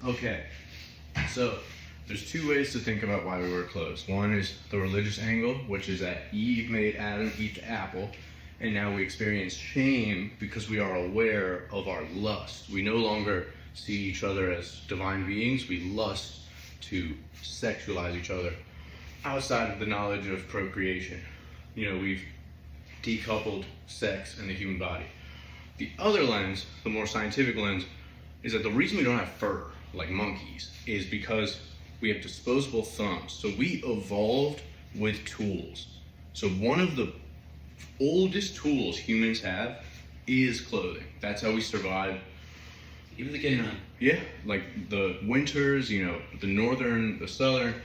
Okay, so there's two ways to think about why we wear clothes. One is the religious angle, which is that Eve made Adam eat the apple, and now we experience shame because we are aware of our lust. We no longer see each other as divine beings. We lust to sexualize each other outside of the knowledge of procreation. You know, we've decoupled sex and the human body. The other lens, the more scientific lens, is that the reason we don't have fur like monkeys is because we have disposable thumbs. So we evolved with tools. So one of the oldest tools humans have is clothing. That's how we survive. Even the caveman. Yeah, like the winters, you know, the northern, the southern.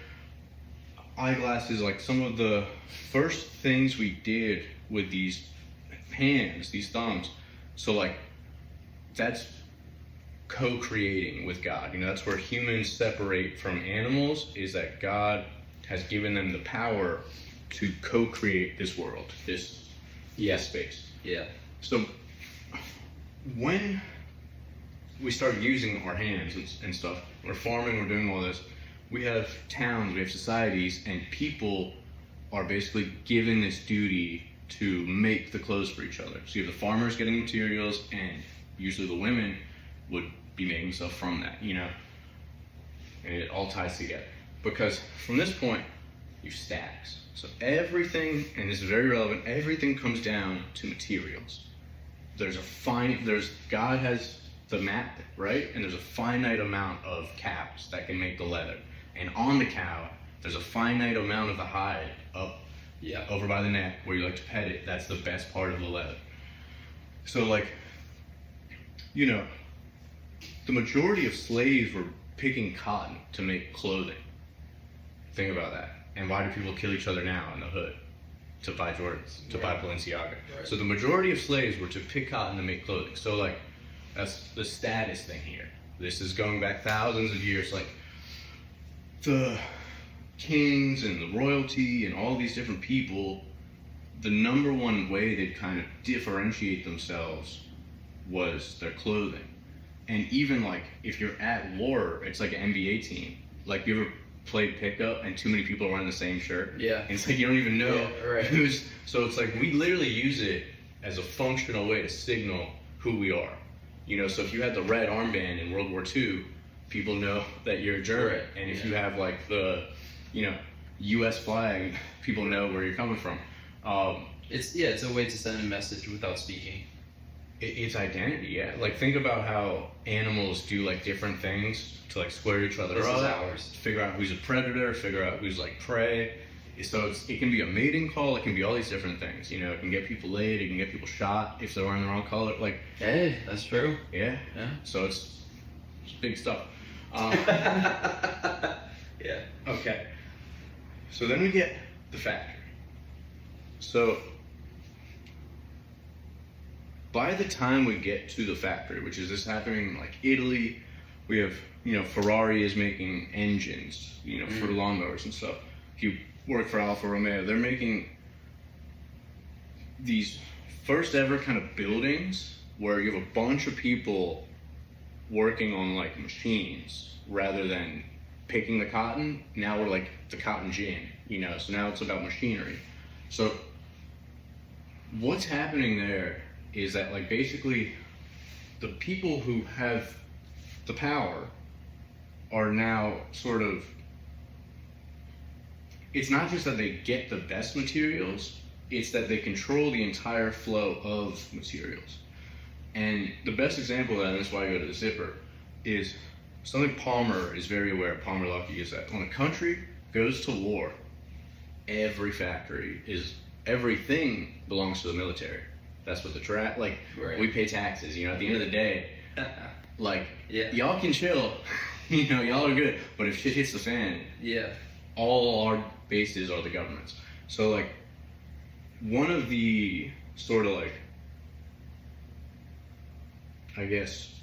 Eyeglasses, like some of the first things we did with these hands, these thumbs. So like, that's co-creating with God. You know, that's where humans separate from animals, is that God has given them the power to co-create this world, this space. Yeah. So when we start using our hands and stuff, we're farming, we're doing all this, we have towns, we have societies, and people are basically given this duty to make the clothes for each other. So you have the farmers getting materials, and usually the women would be making stuff from that, you know? And it all ties together. Because from this point, you stacks. So everything, and this is very relevant, everything comes down to materials. God has the map, right? And there's a finite amount of cows that can make the leather. And on the cow, there's a finite amount of the hide over by the neck where you like to pet it. That's the best part of the leather. So like, you know, the majority of slaves were picking cotton to make clothing. Think about that. And why do people kill each other now in the hood? To buy Jordans, to buy Balenciaga. Right. So the majority of slaves were to pick cotton to make clothing. So like, that's the status thing here. This is going back thousands of years. Like, the kings and the royalty and all these different people, the number one way they'd kind of differentiate themselves was their clothing. And even like, if you're at war, it's like an NBA team. Like, you ever played pickup and too many people are wearing the same shirt? Yeah. And it's like, you don't even know who's, so it's like, we literally use it as a functional way to signal who we are. You know, so if you had the red armband in World War II, people know that you're a German. Right. And if you have like the, you know, US flag, people know where you're coming from. It's a way to send a message without speaking. It's identity, yeah. Like, think about how animals do like different things to like square each other up, figure out who's a predator, figure out who's like prey. So it can be a mating call, it can be all these different things. You know, it can get people laid, it can get people shot if they're wearing the wrong color. Like, hey, that's true. Yeah. So it's big stuff. Yeah. Okay. So then we get the factory. So by the time we get to the factory, which is this happening in like Italy, we have, you know, Ferrari is making engines, you know, for lawnmowers and stuff. If you work for Alfa Romeo, they're making these first ever kind of buildings where you have a bunch of people working on like machines rather than picking the cotton. Now we're like the cotton gin, you know, so now it's about machinery. So what's happening there is that like basically the people who have the power are now sort of, it's not just that they get the best materials, it's that they control the entire flow of materials. And the best example of that, and that's why I go to the zipper, is something Palmer is very aware of, Palmer Luckey, is that when a country goes to war, everything belongs to the military. That's what we pay taxes, you know, at the end of the day, like, y'all can chill, you know, y'all are good, but if shit hits the fan, all our bases are the government's. So like, one of the sort of like, I guess,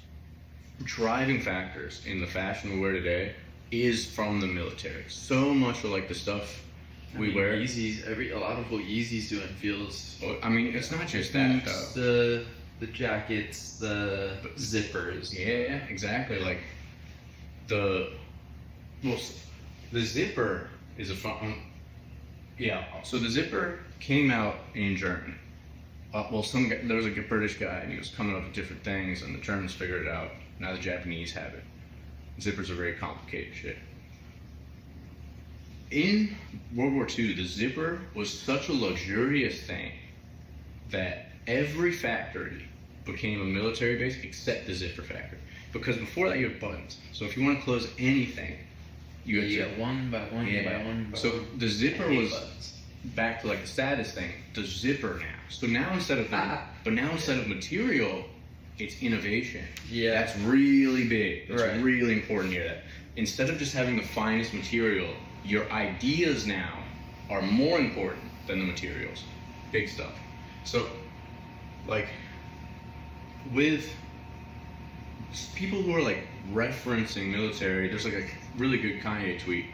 driving factors in the fashion we wear today is from the military. So much of like the stuff we wear. Yeezys, a lot of what Yeezy's doing feels. I mean, it's not just that though. The jackets, the zippers. Yeah, exactly. Like the the zipper is a front. Yeah. So the zipper came out in German. There was a British guy, and he was coming up with different things, and the Germans figured it out. Now the Japanese have it. Zippers are very complicated shit. In World War II, the zipper was such a luxurious thing that every factory became a military base except the zipper factory. Because before that, you had buttons. So if you want to close anything, you had Yeah, one by one by one. By So one. the zipper was Buttons. back to like the status thing. The zipper now. So now instead of material, it's innovation. Yeah. That's really big. It's Right. really important here. That instead of just having the finest material, your ideas now are more important than the materials. Big stuff. So, like, with people who are like referencing military, there's like a really good Kanye tweet.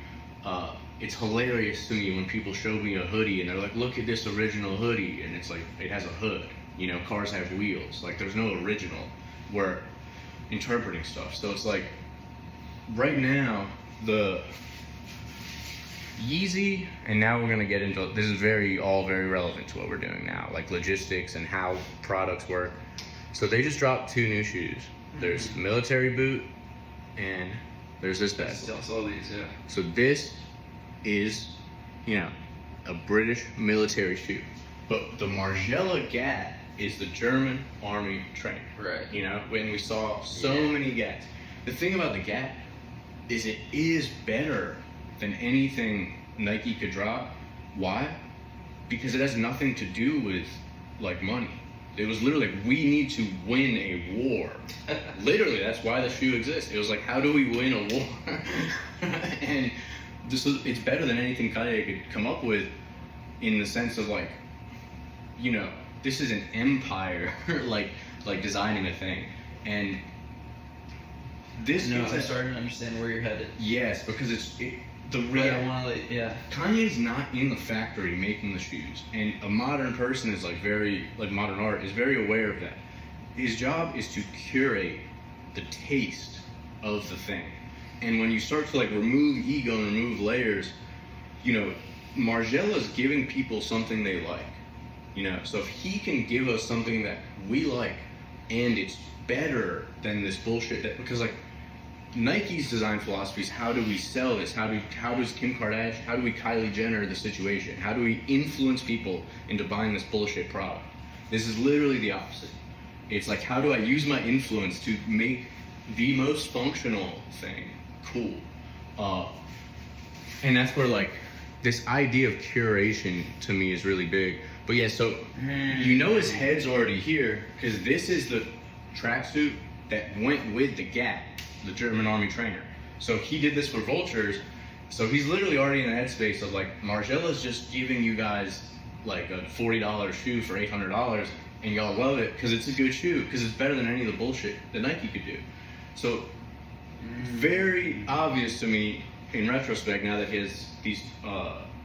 It's hilarious to me when people show me a hoodie and they're like, look at this original hoodie, and it's like, it has a hood. You know, cars have wheels. Like, there's no original. We're interpreting stuff. So it's like, right now, the Yeezy, and now we're gonna get into, this is all very relevant to what we're doing now, like logistics and how products work. So they just dropped 2 new shoes. There's the military boot, and there's this bag. Still saw these, yeah. So this is, a British military shoe. But the Margiela Gap is the German army trainer. Right. When we saw so many Gaps. The thing about the Gap is it is better than anything Nike could drop. Why? Because it has nothing to do with, like, money. It was literally like, we need to win a war. Literally, that's why the shoe exists. It was like, how do we win a war? And it's better than anything Kanye could come up with, in the sense of like, this is an empire, like designing a thing. And this I'm starting to understand where you're headed. Yes, because Kanye's not in the factory making the shoes, and a modern person is modern art is very aware of that. His job is to curate the taste of the thing, and when you start to remove ego and remove layers, Margiela's giving people something they like, So if he can give us something that we like, and it's better than this bullshit because Nike's design philosophy is, how do we sell this? How does Kim Kardashian, how do we Kylie Jenner the situation? How do we influence people into buying this bullshit product? This is literally the opposite. It's like, how do I use my influence to make the most functional thing cool? And that's where this idea of curation to me is really big. But yeah, so his head's already here, because this is the tracksuit that went with the Gap, the German army trainer. So he did this for Vultures. So he's literally already in the headspace of Margiela's just giving you guys a $40 shoe for $800, and y'all love it because it's a good shoe, because it's better than any of the bullshit that Nike could do. So very obvious to me in retrospect, now that he has these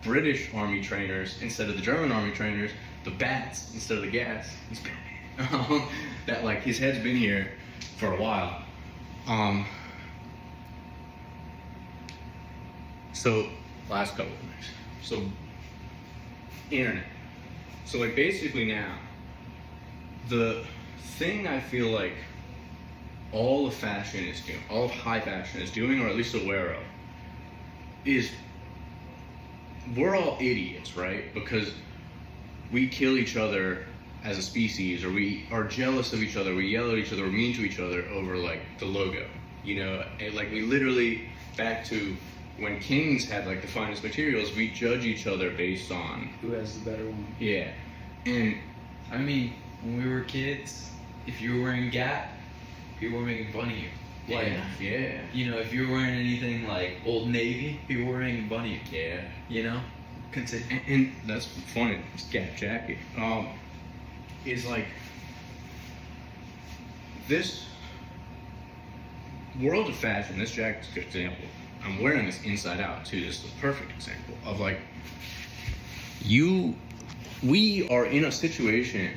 British army trainers instead of the German army trainers, the bats instead of the gas. He's Batman. That his head's been here for a while. So last couple of things. So internet. So basically now, the thing I feel like all of fashion is doing, all of high fashion is doing, or at least aware of, is we're all idiots, right? Because we kill each other as a species, or we are jealous of each other, we yell at each other, we're mean to each other over the logo, and we literally, back to when kings had the finest materials, we judge each other based on who has the better one. Yeah. And I mean, when we were kids, if you were wearing Gap, people were making fun of you. Yeah. If you were wearing anything like Old Navy, people were making fun of you. Yeah. Continue. And that's funny. This Gap jacket is this world of fashion. This jacket's a good example. I'm wearing this inside out too. This is a perfect example of we are in a situation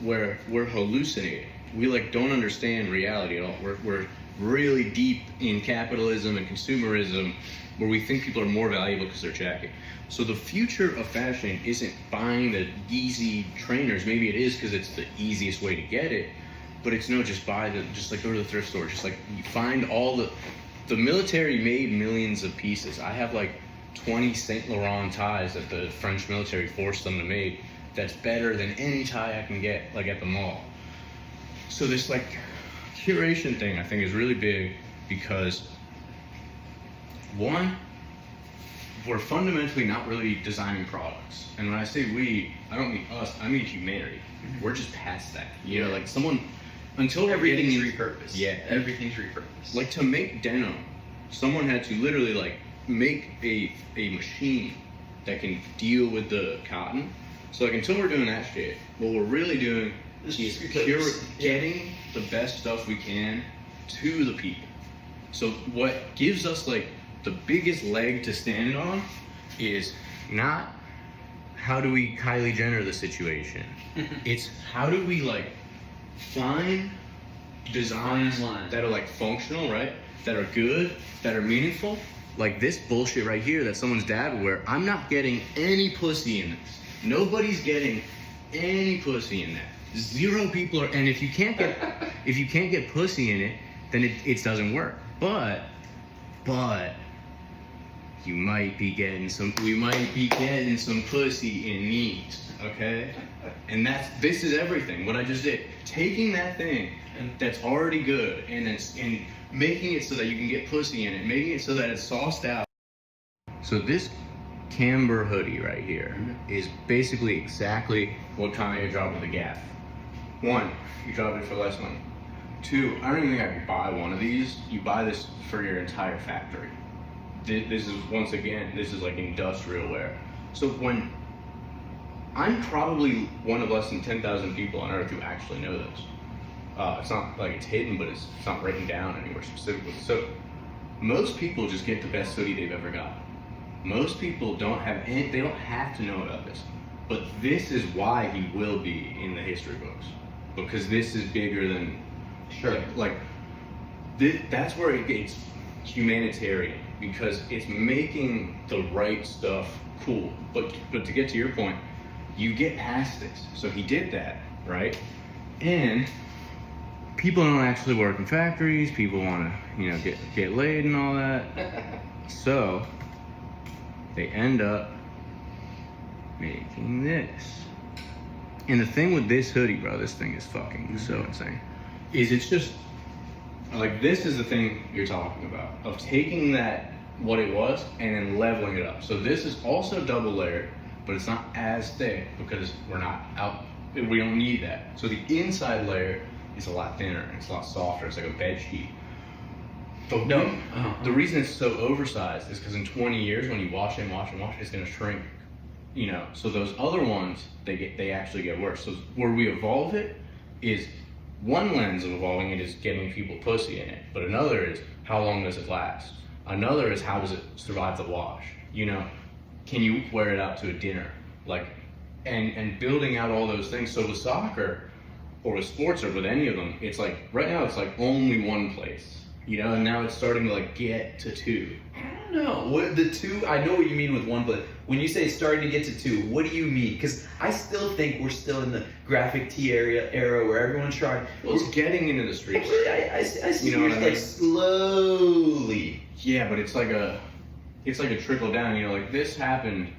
where we're hallucinating. We don't understand reality at all. We're really deep in capitalism and consumerism, where we think people are more valuable because they're jacket. So the future of fashion isn't buying the Yeezy trainers. Maybe it is because it's the easiest way to get it, but it's no, just like go to the thrift store. Just like you find all the military made millions of pieces. I have like 20 Saint Laurent ties that the French military forced them to make. That's better than any tie I can get like at the mall. So this like curation thing I think is really big because one, we're fundamentally not really designing products. And when I say we, I don't mean us, I mean humanity. We're just past that. You know, like someone, until we're Everything's getting repurposed. Yeah. Everything's repurposed. Like to make denim, someone had to literally like make a machine that can deal with the cotton. So like until we're doing that shit, what we're really doing is getting the best stuff we can to the people. So what gives us like the biggest leg to stand on is not how do we Kylie Jenner the situation. It's how do we like find designs that are like functional, right? That are good, that are meaningful. Like this bullshit right here that someone's dad would wear. I'm not getting any pussy in this. Nobody's getting any pussy in that. Zero people are, and if you can't get pussy in it, then it doesn't work. But we might be getting some pussy in these, okay? And this is everything. What I just did, taking that thing that's already good and making it so that you can get pussy in it, making it so that it's sauced out. So this Camber hoodie right here is basically exactly what Kanye dropped with the Gap. One, you dropped it for less money. Two, I don't even think I could buy one of these. You buy this for your entire factory. This is, once again, this is like industrial wear. So when I'm probably one of less than 10,000 people on earth who actually know this. It's not like it's hidden, but it's not written down anywhere specifically. So most people just get the best hoodie they've ever got. Most people they don't have to know about this. But this is why he will be in the history books. Because this is bigger than, that's where it gets humanitarian. Because it's making the right stuff cool. But to get to your point, you get past this. So he did that, right? And people don't actually work in factories. People want to, get laid and all that. So they end up making this. And the thing with this hoodie, bro, this thing is fucking so insane. It's just like this is the thing you're talking about of taking that what it was and then leveling it up. So this is also double layered, but it's not as thick because we're not out. We don't need that. So the inside layer is a lot thinner. It's a lot softer. It's like a bed sheet. The reason it's so oversized is because in 20 years, when you wash it, it's gonna shrink. So those other ones, they actually get worse. So where we evolve it is one lens of evolving it is getting people pussy in it, but another is how long does it last? Another is how does it survive the wash? Can you wear it out to a dinner? And building out all those things. So with soccer or with sports or with any of them, it's like right now it's like only one place. And now it's starting to get to two. I don't know. What the two? I know what you mean with one, but when you say starting to get to two, what do you mean? Because I still think we're still in the graphic tee era where everyone's trying. Well, it's getting into the streets. Actually, I see it slowly. Yeah, but it's like a trickle down. This happened.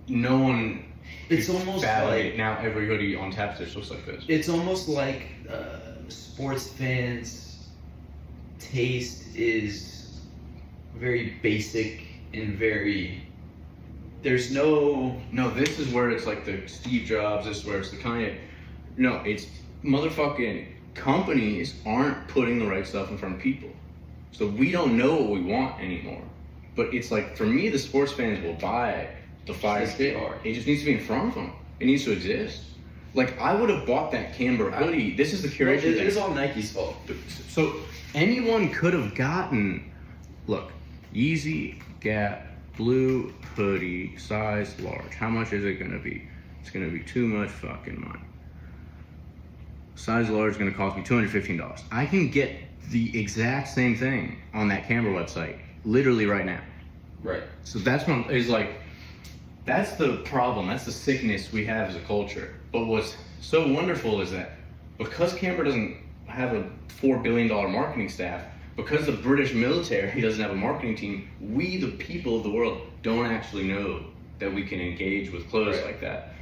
No one. It's almost like now every hoodie on tap stitch looks like this. It's almost like sports fans' taste is very basic and very. There's no. This is where it's like the Steve Jobs. This is where it's the Kanye. No, it's motherfucking companies aren't putting the right stuff in front of people, so we don't know what we want anymore. But it's like for me, the sports fans will buy the fire stick. It just needs to be in front of them. It needs to exist. I would have bought that Camber hoodie. This is the curation thing. It's all Nike's fault. So anyone could have gotten, look, Yeezy Gap blue hoodie, size large. How much is it gonna be? It's gonna be too much fucking money. Size large is gonna cost me $215. I can get the exact same thing on that Camber website, literally right now. Right. So that's that's the problem. That's the sickness we have as a culture. But what's so wonderful is that because Camber doesn't have a $4 billion marketing staff, because the British military doesn't have a marketing team, we, the people of the world, don't actually know that we can engage with clothes like that.